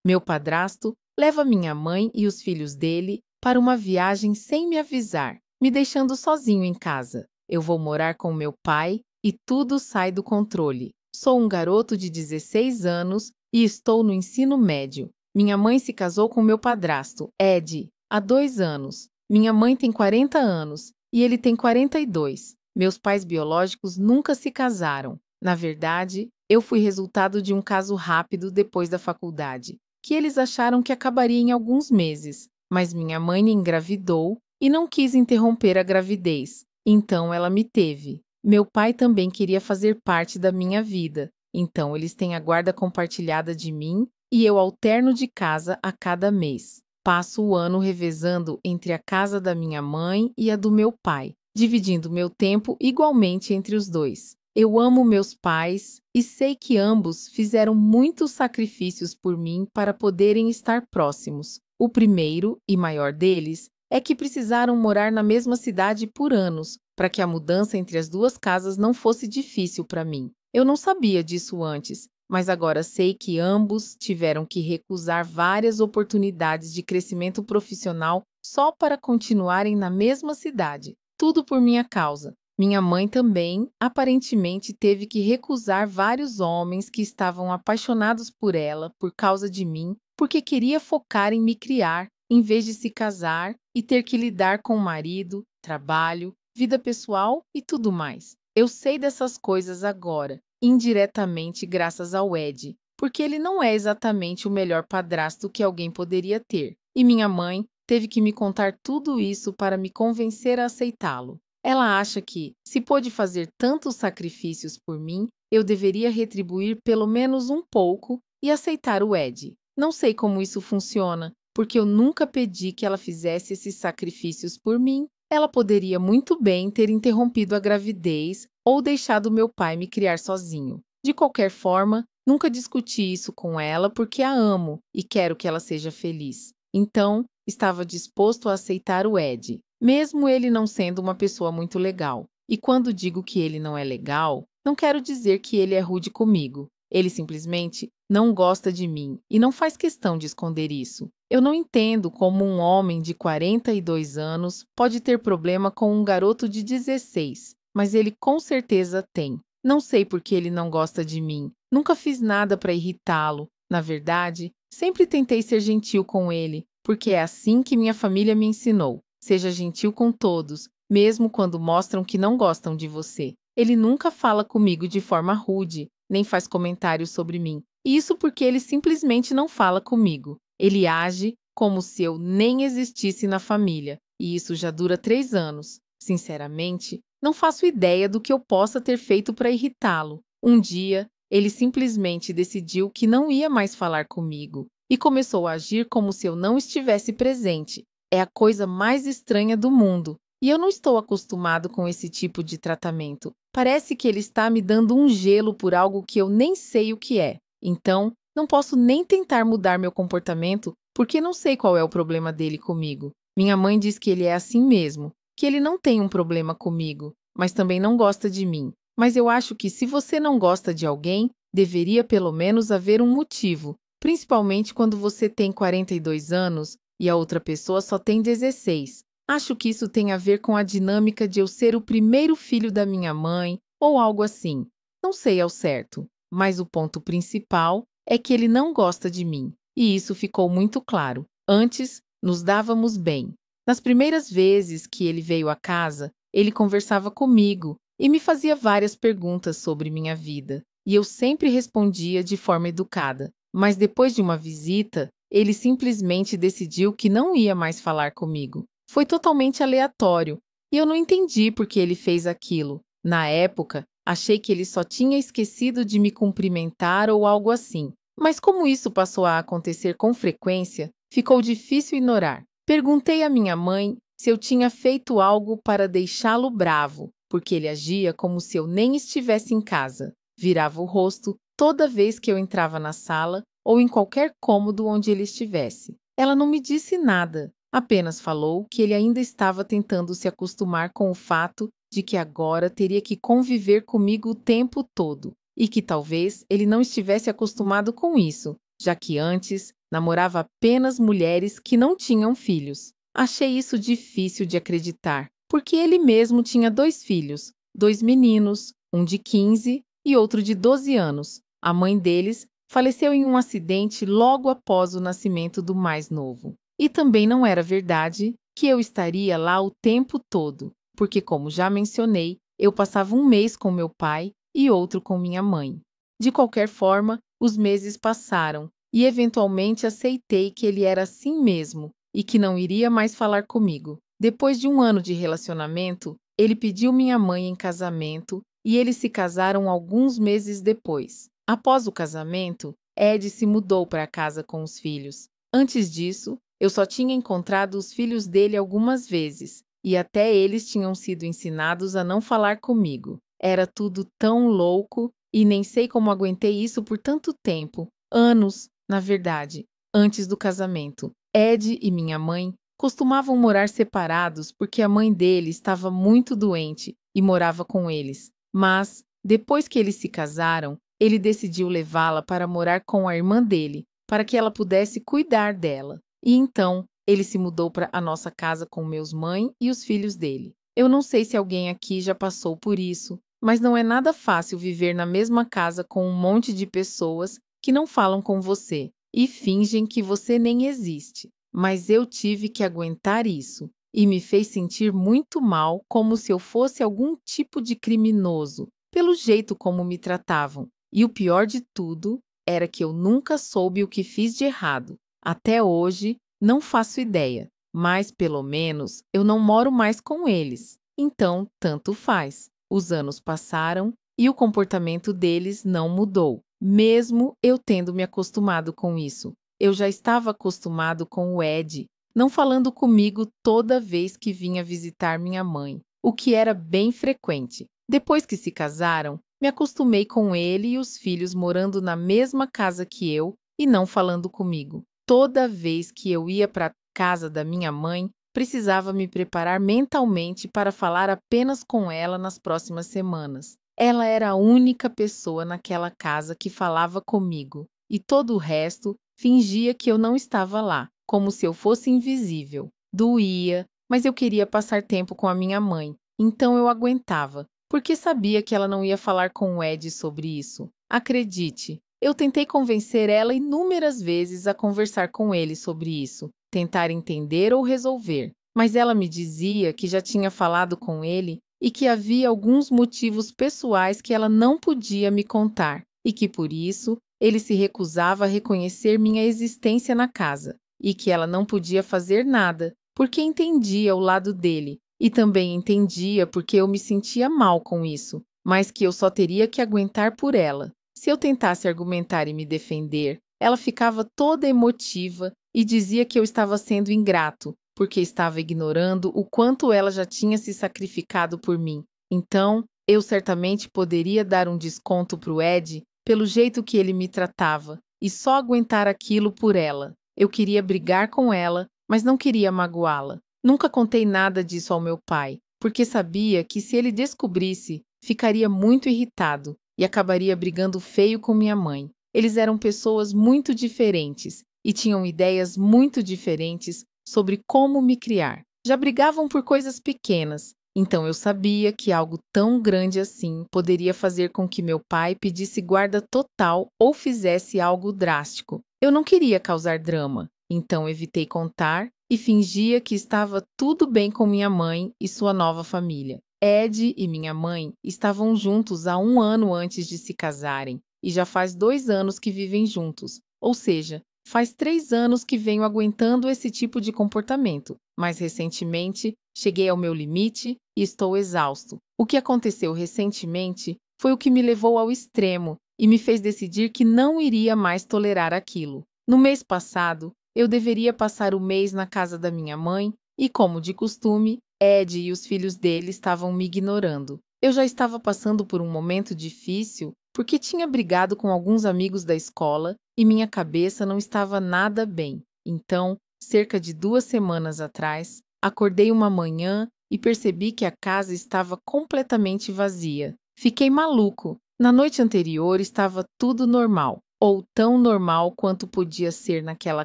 Meu padrasto leva minha mãe e os filhos dele para uma viagem sem me avisar, me deixando sozinho em casa. Eu vou morar com meu pai e tudo sai do controle. Sou um garoto de 16 anos e estou no ensino médio. Minha mãe se casou com meu padrasto, Ed, há 2 anos. Minha mãe tem 40 anos e ele tem 42. Meus pais biológicos nunca se casaram. Na verdade, eu fui resultado de um caso rápido depois da faculdade, que eles acharam que acabaria em alguns meses, mas minha mãe engravidou e não quis interromper a gravidez, então ela me teve. Meu pai também queria fazer parte da minha vida, então eles têm a guarda compartilhada de mim e eu alterno de casa a cada mês. Passo o ano revezando entre a casa da minha mãe e a do meu pai, dividindo meu tempo igualmente entre os dois. Eu amo meus pais e sei que ambos fizeram muitos sacrifícios por mim para poderem estar próximos. O primeiro e maior deles é que precisaram morar na mesma cidade por anos, para que a mudança entre as duas casas não fosse difícil para mim. Eu não sabia disso antes, mas agora sei que ambos tiveram que recusar várias oportunidades de crescimento profissional só para continuarem na mesma cidade. Tudo por minha causa. Minha mãe também, aparentemente, teve que recusar vários homens que estavam apaixonados por ela por causa de mim, porque queria focar em me criar, em vez de se casar e ter que lidar com o marido, trabalho, vida pessoal e tudo mais. Eu sei dessas coisas agora, indiretamente graças ao Ed, porque ele não é exatamente o melhor padrasto que alguém poderia ter. E minha mãe teve que me contar tudo isso para me convencer a aceitá-lo. Ela acha que, se pôde fazer tantos sacrifícios por mim, eu deveria retribuir pelo menos um pouco e aceitar o Ed. Não sei como isso funciona, porque eu nunca pedi que ela fizesse esses sacrifícios por mim. Ela poderia muito bem ter interrompido a gravidez ou deixado meu pai me criar sozinho. De qualquer forma, nunca discuti isso com ela porque a amo e quero que ela seja feliz. Então, estava disposto a aceitar o Ed, mesmo ele não sendo uma pessoa muito legal. E quando digo que ele não é legal, não quero dizer que ele é rude comigo. Ele simplesmente não gosta de mim e não faz questão de esconder isso. Eu não entendo como um homem de 42 anos pode ter problema com um garoto de 16, mas ele com certeza tem. Não sei por que ele não gosta de mim. Nunca fiz nada para irritá-lo. Na verdade, sempre tentei ser gentil com ele, porque é assim que minha família me ensinou. Seja gentil com todos, mesmo quando mostram que não gostam de você. Ele nunca fala comigo de forma rude, nem faz comentários sobre mim. Isso porque ele simplesmente não fala comigo. Ele age como se eu nem existisse na família, e isso já dura 3 anos. Sinceramente, não faço ideia do que eu possa ter feito para irritá-lo. Um dia, ele simplesmente decidiu que não ia mais falar comigo e começou a agir como se eu não estivesse presente. É a coisa mais estranha do mundo, e eu não estou acostumado com esse tipo de tratamento. Parece que ele está me dando um gelo por algo que eu nem sei o que é. Então, não posso nem tentar mudar meu comportamento porque não sei qual é o problema dele comigo. Minha mãe diz que ele é assim mesmo, que ele não tem um problema comigo, mas também não gosta de mim. Mas eu acho que se você não gosta de alguém, deveria pelo menos haver um motivo, principalmente quando você tem 42 anos e a outra pessoa só tem 16. Acho que isso tem a ver com a dinâmica de eu ser o primeiro filho da minha mãe ou algo assim. Não sei ao certo, mas o ponto principal é que ele não gosta de mim, e isso ficou muito claro. Antes, nos dávamos bem. Nas primeiras vezes que ele veio à casa, ele conversava comigo e me fazia várias perguntas sobre minha vida, e eu sempre respondia de forma educada. Mas depois de uma visita, ele simplesmente decidiu que não ia mais falar comigo. Foi totalmente aleatório, e eu não entendi por que ele fez aquilo. Na época, achei que ele só tinha esquecido de me cumprimentar ou algo assim. Mas como isso passou a acontecer com frequência, ficou difícil ignorar. Perguntei à minha mãe se eu tinha feito algo para deixá-lo bravo, porque ele agia como se eu nem estivesse em casa. Virava o rosto toda vez que eu entrava na sala ou em qualquer cômodo onde ele estivesse. Ela não me disse nada, apenas falou que ele ainda estava tentando se acostumar com o fato de que agora teria que conviver comigo o tempo todo, e que talvez ele não estivesse acostumado com isso, já que antes namorava apenas mulheres que não tinham filhos. Achei isso difícil de acreditar, porque ele mesmo tinha 2 filhos, 2 meninos, um de 15 e outro de 12 anos. A mãe deles faleceu em um acidente logo após o nascimento do mais novo. E também não era verdade que eu estaria lá o tempo todo, porque, como já mencionei, eu passava um mês com meu pai e outro com minha mãe. De qualquer forma, os meses passaram e eventualmente aceitei que ele era assim mesmo e que não iria mais falar comigo. Depois de um ano de relacionamento, ele pediu minha mãe em casamento e eles se casaram alguns meses depois. Após o casamento, Ed se mudou para casa com os filhos. Antes disso, eu só tinha encontrado os filhos dele algumas vezes, e até eles tinham sido ensinados a não falar comigo. Era tudo tão louco e nem sei como aguentei isso por tanto tempo. Anos, na verdade, antes do casamento. Ed e minha mãe costumavam morar separados porque a mãe dele estava muito doente e morava com eles. Mas, depois que eles se casaram, ele decidiu levá-la para morar com a irmã dele, para que ela pudesse cuidar dela. E então, ele se mudou para a nossa casa com meus mãe e os filhos dele. Eu não sei se alguém aqui já passou por isso, mas não é nada fácil viver na mesma casa com um monte de pessoas que não falam com você e fingem que você nem existe. Mas eu tive que aguentar isso e me fez sentir muito mal, como se eu fosse algum tipo de criminoso, pelo jeito como me tratavam. E o pior de tudo era que eu nunca soube o que fiz de errado. Até hoje, não faço ideia, mas pelo menos eu não moro mais com eles. Então, tanto faz. Os anos passaram e o comportamento deles não mudou, mesmo eu tendo me acostumado com isso. Eu já estava acostumado com o Ed, não falando comigo toda vez que vinha visitar minha mãe, o que era bem frequente. Depois que se casaram, me acostumei com ele e os filhos morando na mesma casa que eu e não falando comigo. Toda vez que eu ia para a casa da minha mãe, precisava me preparar mentalmente para falar apenas com ela nas próximas semanas. Ela era a única pessoa naquela casa que falava comigo, e todo o resto fingia que eu não estava lá, como se eu fosse invisível. Doía, mas eu queria passar tempo com a minha mãe, então eu aguentava, porque sabia que ela não ia falar com o Ed sobre isso. Acredite, eu tentei convencer ela inúmeras vezes a conversar com ele sobre isso, tentar entender ou resolver, mas ela me dizia que já tinha falado com ele e que havia alguns motivos pessoais que ela não podia me contar e que, por isso, ele se recusava a reconhecer minha existência na casa e que ela não podia fazer nada porque entendia o lado dele e também entendia porque eu me sentia mal com isso, mas que eu só teria que aguentar por ela. Se eu tentasse argumentar e me defender, ela ficava toda emotiva e dizia que eu estava sendo ingrato, porque estava ignorando o quanto ela já tinha se sacrificado por mim. Então, eu certamente poderia dar um desconto para o Ed pelo jeito que ele me tratava e só aguentar aquilo por ela. Eu queria brigar com ela, mas não queria magoá-la. Nunca contei nada disso ao meu pai, porque sabia que se ele descobrisse, ficaria muito irritado e acabaria brigando feio com minha mãe. Eles eram pessoas muito diferentes e tinham ideias muito diferentes sobre como me criar. Já brigavam por coisas pequenas, então eu sabia que algo tão grande assim poderia fazer com que meu pai pedisse guarda total ou fizesse algo drástico. Eu não queria causar drama, então evitei contar e fingia que estava tudo bem com minha mãe e sua nova família. Ed e minha mãe estavam juntos há 1 ano antes de se casarem e já faz 2 anos que vivem juntos, ou seja, faz 3 anos que venho aguentando esse tipo de comportamento, mas recentemente cheguei ao meu limite e estou exausto. O que aconteceu recentemente foi o que me levou ao extremo e me fez decidir que não iria mais tolerar aquilo. No mês passado, eu deveria passar o mês na casa da minha mãe e, como de costume, Ed e os filhos dele estavam me ignorando. Eu já estava passando por um momento difícil porque tinha brigado com alguns amigos da escola e minha cabeça não estava nada bem. Então, cerca de 2 semanas atrás, acordei uma manhã e percebi que a casa estava completamente vazia. Fiquei maluco. Na noite anterior estava tudo normal. ou tão normal quanto podia ser naquela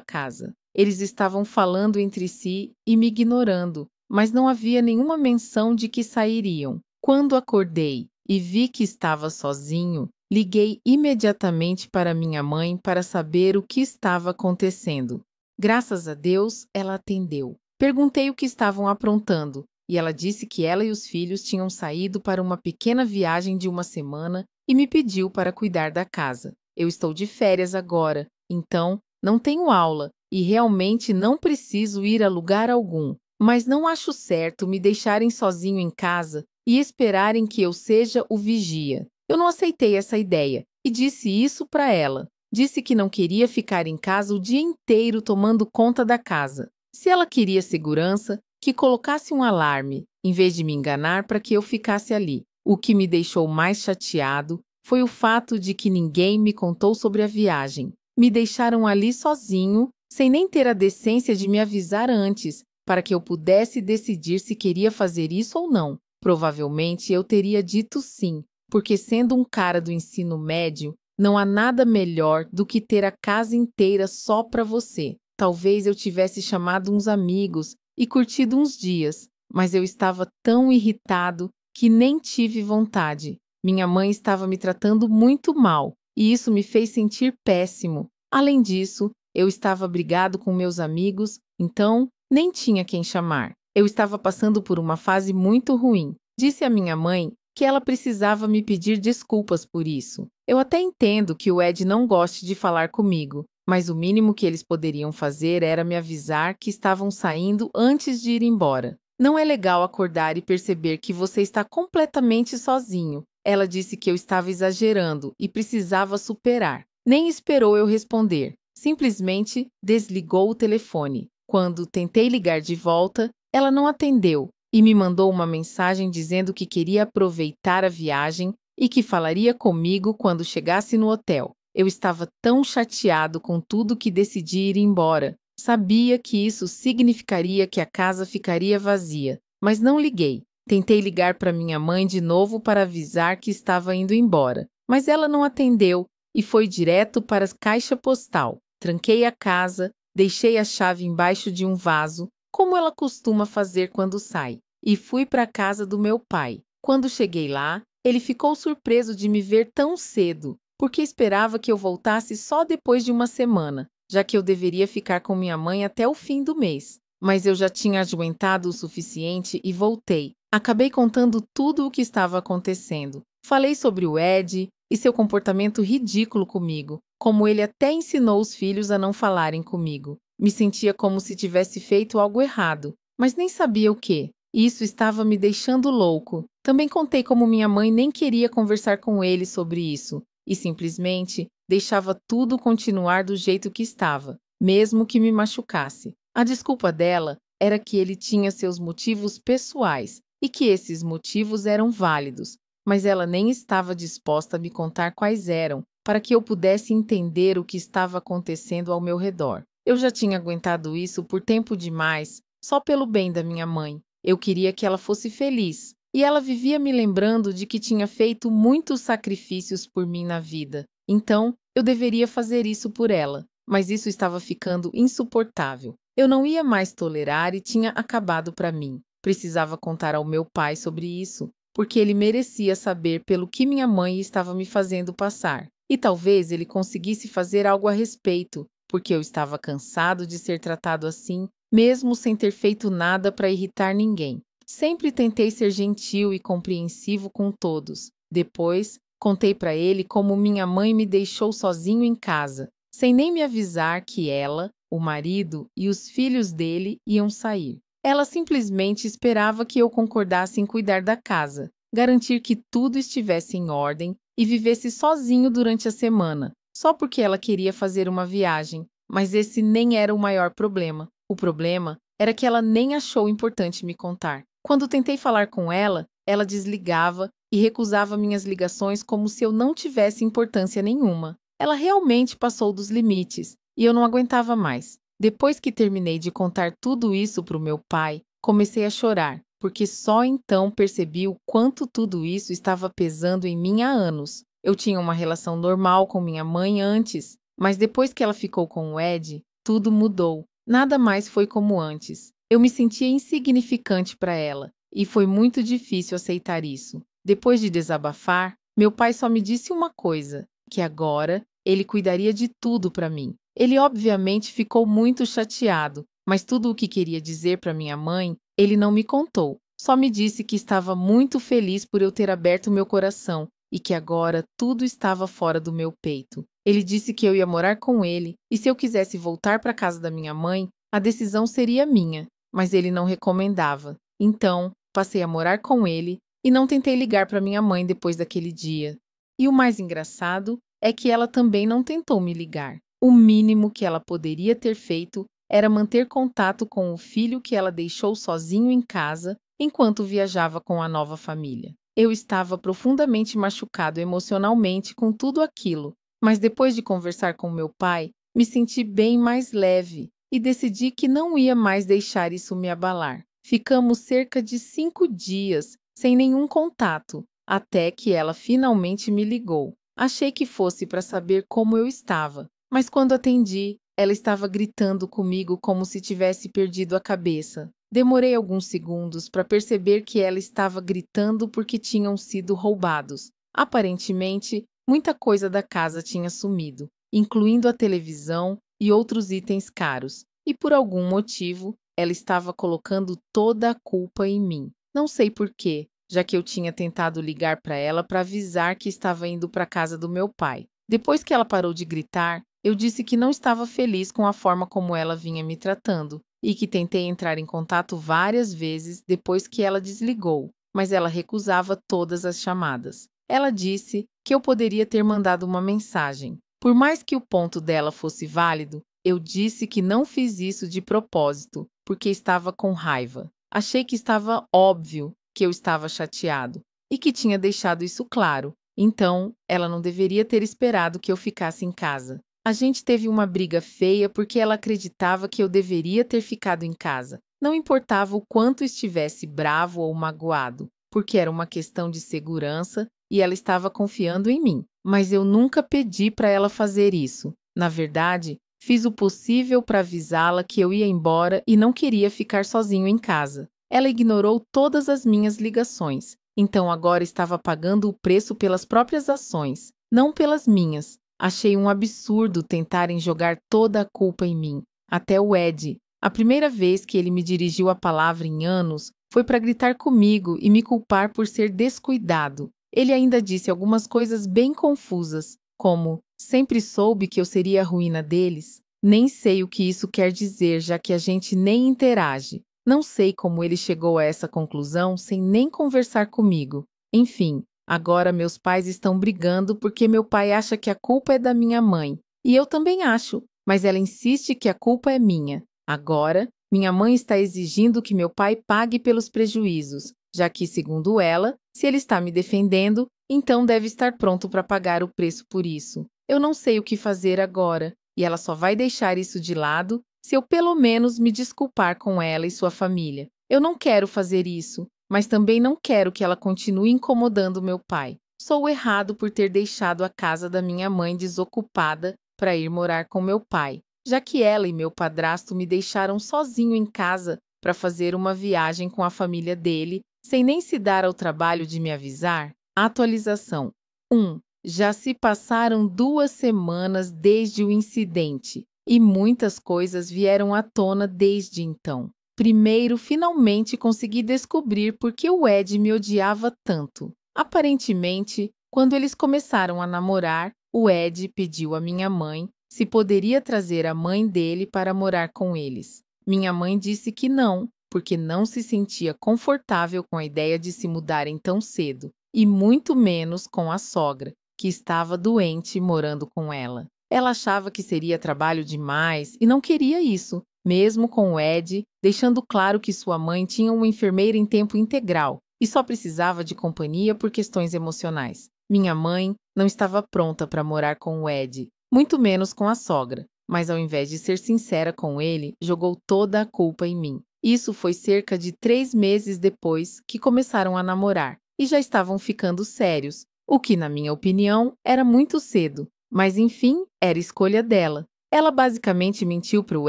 casa. Eles estavam falando entre si e me ignorando, mas não havia nenhuma menção de que sairiam. Quando acordei e vi que estava sozinho, liguei imediatamente para minha mãe para saber o que estava acontecendo. Graças a Deus, ela atendeu. Perguntei o que estavam aprontando, e ela disse que ela e os filhos tinham saído para uma pequena viagem de uma semana e me pediu para cuidar da casa. Eu estou de férias agora, então não tenho aula e realmente não preciso ir a lugar algum. Mas não acho certo me deixarem sozinho em casa e esperarem que eu seja o vigia. Eu não aceitei essa ideia e disse isso para ela. Disse que não queria ficar em casa o dia inteiro tomando conta da casa. Se ela queria segurança, que colocasse um alarme, em vez de me enganar para que eu ficasse ali. O que me deixou mais chateado foi o fato de que ninguém me contou sobre a viagem. Me deixaram ali sozinho, sem nem ter a decência de me avisar antes, para que eu pudesse decidir se queria fazer isso ou não. Provavelmente eu teria dito sim, porque sendo um cara do ensino médio, não há nada melhor do que ter a casa inteira só para você. Talvez eu tivesse chamado uns amigos e curtido uns dias, mas eu estava tão irritado que nem tive vontade. Minha mãe estava me tratando muito mal e isso me fez sentir péssimo. Além disso, eu estava brigado com meus amigos, então nem tinha quem chamar. Eu estava passando por uma fase muito ruim. Disse à minha mãe que ela precisava me pedir desculpas por isso. Eu até entendo que o Ed não goste de falar comigo, mas o mínimo que eles poderiam fazer era me avisar que estavam saindo antes de ir embora. Não é legal acordar e perceber que você está completamente sozinho. Ela disse que eu estava exagerando e precisava superar. Nem esperou eu responder. Simplesmente desligou o telefone. Quando tentei ligar de volta, ela não atendeu e me mandou uma mensagem dizendo que queria aproveitar a viagem e que falaria comigo quando chegasse no hotel. Eu estava tão chateado com tudo que decidi ir embora. Sabia que isso significaria que a casa ficaria vazia, mas não liguei. Tentei ligar para minha mãe de novo para avisar que estava indo embora, mas ela não atendeu e foi direto para a caixa postal. Tranquei a casa, deixei a chave embaixo de um vaso, como ela costuma fazer quando sai, e fui para a casa do meu pai. Quando cheguei lá, ele ficou surpreso de me ver tão cedo, porque esperava que eu voltasse só depois de uma semana, já que eu deveria ficar com minha mãe até o fim do mês. Mas eu já tinha aguentado o suficiente e voltei. Acabei contando tudo o que estava acontecendo. Falei sobre o Ed e seu comportamento ridículo comigo, como ele até ensinou os filhos a não falarem comigo. Me sentia como se tivesse feito algo errado, mas nem sabia o quê. E isso estava me deixando louco. Também contei como minha mãe nem queria conversar com ele sobre isso e simplesmente deixava tudo continuar do jeito que estava, mesmo que me machucasse. A desculpa dela era que ele tinha seus motivos pessoais e que esses motivos eram válidos, mas ela nem estava disposta a me contar quais eram, para que eu pudesse entender o que estava acontecendo ao meu redor. Eu já tinha aguentado isso por tempo demais, só pelo bem da minha mãe. Eu queria que ela fosse feliz, e ela vivia me lembrando de que tinha feito muitos sacrifícios por mim na vida. Então, eu deveria fazer isso por ela, mas isso estava ficando insuportável. Eu não ia mais tolerar e tinha acabado para mim. Precisava contar ao meu pai sobre isso, porque ele merecia saber pelo que minha mãe estava me fazendo passar. E talvez ele conseguisse fazer algo a respeito, porque eu estava cansado de ser tratado assim, mesmo sem ter feito nada para irritar ninguém. Sempre tentei ser gentil e compreensivo com todos. Depois, contei para ele como minha mãe me deixou sozinho em casa, sem nem me avisar que ela, o marido e os filhos dele iam sair. Ela simplesmente esperava que eu concordasse em cuidar da casa, garantir que tudo estivesse em ordem e vivesse sozinho durante a semana, só porque ela queria fazer uma viagem. Mas esse nem era o maior problema. O problema era que ela nem achou importante me contar. Quando tentei falar com ela, ela desligava e recusava minhas ligações como se eu não tivesse importância nenhuma. Ela realmente passou dos limites e eu não aguentava mais. Depois que terminei de contar tudo isso para o meu pai, comecei a chorar, porque só então percebi o quanto tudo isso estava pesando em mim há anos. Eu tinha uma relação normal com minha mãe antes, mas depois que ela ficou com o Ed, tudo mudou. Nada mais foi como antes. Eu me sentia insignificante para ela, e foi muito difícil aceitar isso. Depois de desabafar, meu pai só me disse uma coisa, que agora ele cuidaria de tudo para mim. Ele obviamente ficou muito chateado, mas tudo o que queria dizer para minha mãe, ele não me contou. Só me disse que estava muito feliz por eu ter aberto meu coração e que agora tudo estava fora do meu peito. Ele disse que eu ia morar com ele e se eu quisesse voltar para a casa da minha mãe, a decisão seria minha, mas ele não recomendava. Então, passei a morar com ele e não tentei ligar para minha mãe depois daquele dia. E o mais engraçado é que ela também não tentou me ligar. O mínimo que ela poderia ter feito era manter contato com o filho que ela deixou sozinho em casa enquanto viajava com a nova família. Eu estava profundamente machucado emocionalmente com tudo aquilo, mas depois de conversar com meu pai, me senti bem mais leve e decidi que não ia mais deixar isso me abalar. Ficamos cerca de 5 dias sem nenhum contato, até que ela finalmente me ligou. Achei que fosse para saber como eu estava, mas quando atendi, ela estava gritando comigo como se tivesse perdido a cabeça. Demorei alguns segundos para perceber que ela estava gritando porque tinham sido roubados. Aparentemente, muita coisa da casa tinha sumido, incluindo a televisão e outros itens caros, e por algum motivo, ela estava colocando toda a culpa em mim. Não sei por quê, já que eu tinha tentado ligar para ela para avisar que estava indo para a casa do meu pai. Depois que ela parou de gritar, eu disse que não estava feliz com a forma como ela vinha me tratando e que tentei entrar em contato várias vezes depois que ela desligou, mas ela recusava todas as chamadas. Ela disse que eu poderia ter mandado uma mensagem. Por mais que o ponto dela fosse válido, eu disse que não fiz isso de propósito, porque estava com raiva. Achei que estava óbvio que eu estava chateado e que tinha deixado isso claro. Então, ela não deveria ter esperado que eu ficasse em casa. A gente teve uma briga feia porque ela acreditava que eu deveria ter ficado em casa. Não importava o quanto estivesse bravo ou magoado, porque era uma questão de segurança e ela estava confiando em mim. Mas eu nunca pedi para ela fazer isso. Na verdade, fiz o possível para avisá-la que eu ia embora e não queria ficar sozinho em casa. Ela ignorou todas as minhas ligações, então agora estava pagando o preço pelas próprias ações, não pelas minhas. Achei um absurdo tentarem jogar toda a culpa em mim. Até o Ed. A primeira vez que ele me dirigiu a palavra em anos foi para gritar comigo e me culpar por ser descuidado. Ele ainda disse algumas coisas bem confusas, como: sempre soube que eu seria a ruína deles. Nem sei o que isso quer dizer, já que a gente nem interage. Não sei como ele chegou a essa conclusão sem nem conversar comigo. Enfim, agora meus pais estão brigando porque meu pai acha que a culpa é da minha mãe. E eu também acho, mas ela insiste que a culpa é minha. Agora, minha mãe está exigindo que meu pai pague pelos prejuízos, já que, segundo ela, se ele está me defendendo, então deve estar pronto para pagar o preço por isso. Eu não sei o que fazer agora, e ela só vai deixar isso de lado se eu pelo menos me desculpar com ela e sua família. Eu não quero fazer isso, mas também não quero que ela continue incomodando meu pai. Sou errado por ter deixado a casa da minha mãe desocupada para ir morar com meu pai, já que ela e meu padrasto me deixaram sozinho em casa para fazer uma viagem com a família dele, sem nem se dar ao trabalho de me avisar. Atualização 1. Já se passaram 2 semanas desde o incidente e muitas coisas vieram à tona desde então. Primeiro, finalmente consegui descobrir por que o Ed me odiava tanto. Aparentemente, quando eles começaram a namorar, o Ed pediu à minha mãe se poderia trazer a mãe dele para morar com eles. Minha mãe disse que não, porque não se sentia confortável com a ideia de se mudarem tão cedo, e muito menos com a sogra, que estava doente morando com ela. Ela achava que seria trabalho demais e não queria isso, mesmo com o Ed, deixando claro que sua mãe tinha uma enfermeira em tempo integral e só precisava de companhia por questões emocionais. Minha mãe não estava pronta para morar com o Ed, muito menos com a sogra, mas ao invés de ser sincera com ele, jogou toda a culpa em mim. Isso foi cerca de 3 meses depois que começaram a namorar e já estavam ficando sérios, o que, na minha opinião, era muito cedo, mas enfim, era escolha dela. Ela basicamente mentiu para o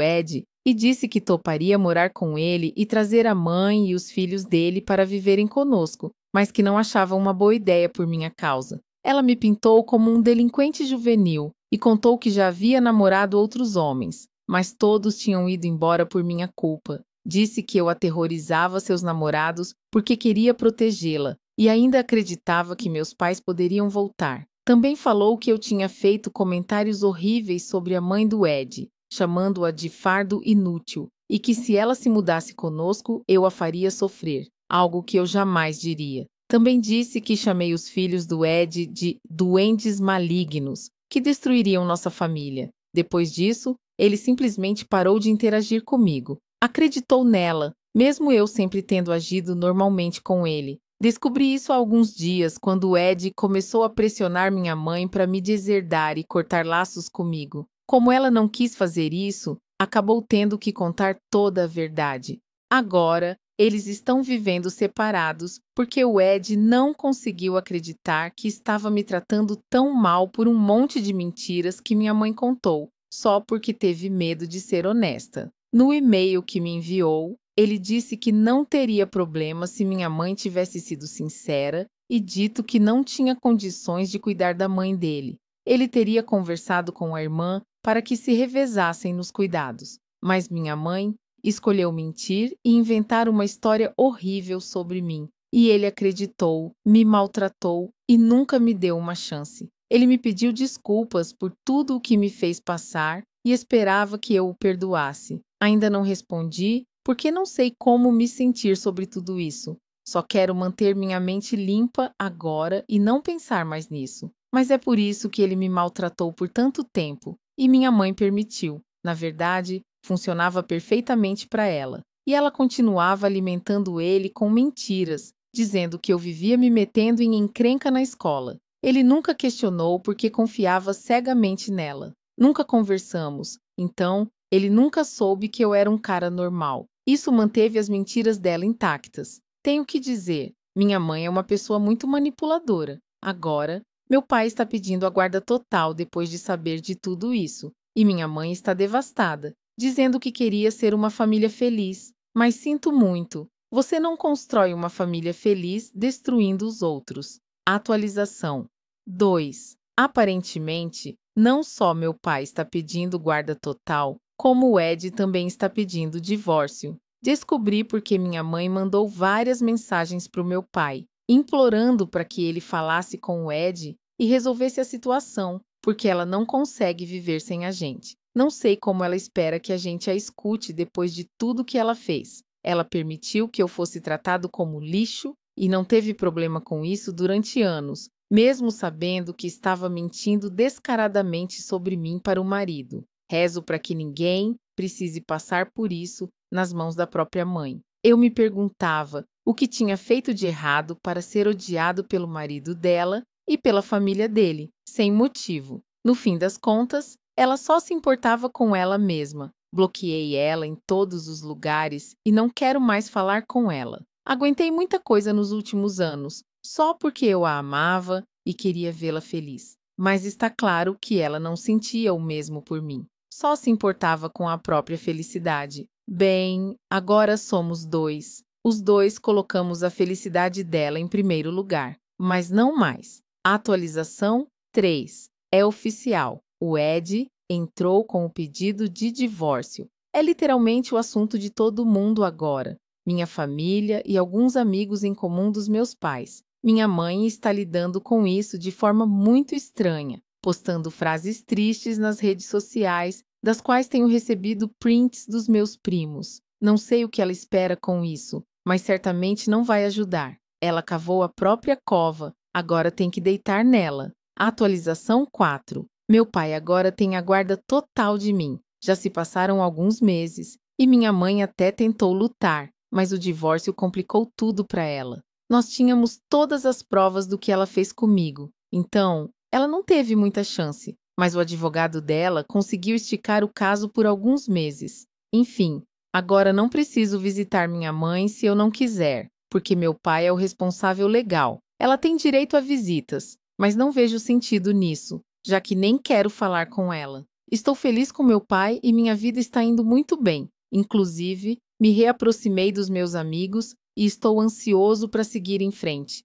Ed e disse que toparia morar com ele e trazer a mãe e os filhos dele para viverem conosco, mas que não achava uma boa ideia por minha causa. Ela me pintou como um delinquente juvenil e contou que já havia namorado outros homens, mas todos tinham ido embora por minha culpa. Disse que eu aterrorizava seus namorados porque queria protegê-la e ainda acreditava que meus pais poderiam voltar. Também falou que eu tinha feito comentários horríveis sobre a mãe do Ed, chamando-a de fardo inútil, e que se ela se mudasse conosco, eu a faria sofrer, algo que eu jamais diria. Também disse que chamei os filhos do Ed de duendes malignos, que destruiriam nossa família. Depois disso, ele simplesmente parou de interagir comigo. Acreditou nela, mesmo eu sempre tendo agido normalmente com ele. Descobri isso há alguns dias, quando o Ed começou a pressionar minha mãe para me deserdar e cortar laços comigo. Como ela não quis fazer isso, acabou tendo que contar toda a verdade. Agora, eles estão vivendo separados porque o Ed não conseguiu acreditar que estava me tratando tão mal por um monte de mentiras que minha mãe contou, só porque teve medo de ser honesta. No e-mail que me enviou, ele disse que não teria problema se minha mãe tivesse sido sincera e dito que não tinha condições de cuidar da mãe dele. Ele teria conversado com a irmã para que se revezassem nos cuidados, mas minha mãe escolheu mentir e inventar uma história horrível sobre mim. E ele acreditou, me maltratou e nunca me deu uma chance. Ele me pediu desculpas por tudo o que me fez passar e esperava que eu o perdoasse. Ainda não respondi, porque não sei como me sentir sobre tudo isso. Só quero manter minha mente limpa agora e não pensar mais nisso. Mas é por isso que ele me maltratou por tanto tempo, e minha mãe permitiu. Na verdade, funcionava perfeitamente para ela. E ela continuava alimentando ele com mentiras, dizendo que eu vivia me metendo em encrenca na escola. Ele nunca questionou porque confiava cegamente nela. Nunca conversamos, então ele nunca soube que eu era um cara normal. Isso manteve as mentiras dela intactas. Tenho que dizer, minha mãe é uma pessoa muito manipuladora. Agora, meu pai está pedindo a guarda total depois de saber de tudo isso. E minha mãe está devastada, dizendo que queria ser uma família feliz. Mas sinto muito. Você não constrói uma família feliz destruindo os outros. Atualização 2. Aparentemente, não só meu pai está pedindo guarda total, como o Ed também está pedindo divórcio. Descobri porque minha mãe mandou várias mensagens para o meu pai, implorando para que ele falasse com o Ed e resolvesse a situação, porque ela não consegue viver sem a gente. Não sei como ela espera que a gente a escute depois de tudo que ela fez. Ela permitiu que eu fosse tratado como lixo e não teve problema com isso durante anos, mesmo sabendo que estava mentindo descaradamente sobre mim para o marido. Rezo para que ninguém precise passar por isso nas mãos da própria mãe. Eu me perguntava o que tinha feito de errado para ser odiado pelo marido dela e pela família dele, sem motivo. No fim das contas, ela só se importava com ela mesma. Bloqueei ela em todos os lugares e não quero mais falar com ela. Aguentei muita coisa nos últimos anos, só porque eu a amava e queria vê-la feliz. Mas está claro que ela não sentia o mesmo por mim. Só se importava com a própria felicidade. Bem, agora somos dois. Os dois colocamos a felicidade dela em primeiro lugar, mas não mais. Atualização 3. É oficial. O Ed entrou com o pedido de divórcio. É literalmente o assunto de todo mundo agora. Minha família e alguns amigos em comum dos meus pais. Minha mãe está lidando com isso de forma muito estranha, postando frases tristes nas redes sociais, das quais tenho recebido prints dos meus primos. Não sei o que ela espera com isso, mas certamente não vai ajudar. Ela cavou a própria cova, agora tem que deitar nela. Atualização 4. Meu pai agora tem a guarda total de mim. Já se passaram alguns meses, e minha mãe até tentou lutar, mas o divórcio complicou tudo para ela. Nós tínhamos todas as provas do que ela fez comigo, então ela não teve muita chance, mas o advogado dela conseguiu esticar o caso por alguns meses. Enfim, agora não preciso visitar minha mãe se eu não quiser, porque meu pai é o responsável legal. Ela tem direito a visitas, mas não vejo sentido nisso, já que nem quero falar com ela. Estou feliz com meu pai e minha vida está indo muito bem. Inclusive, me reaproximei dos meus amigos e estou ansioso para seguir em frente.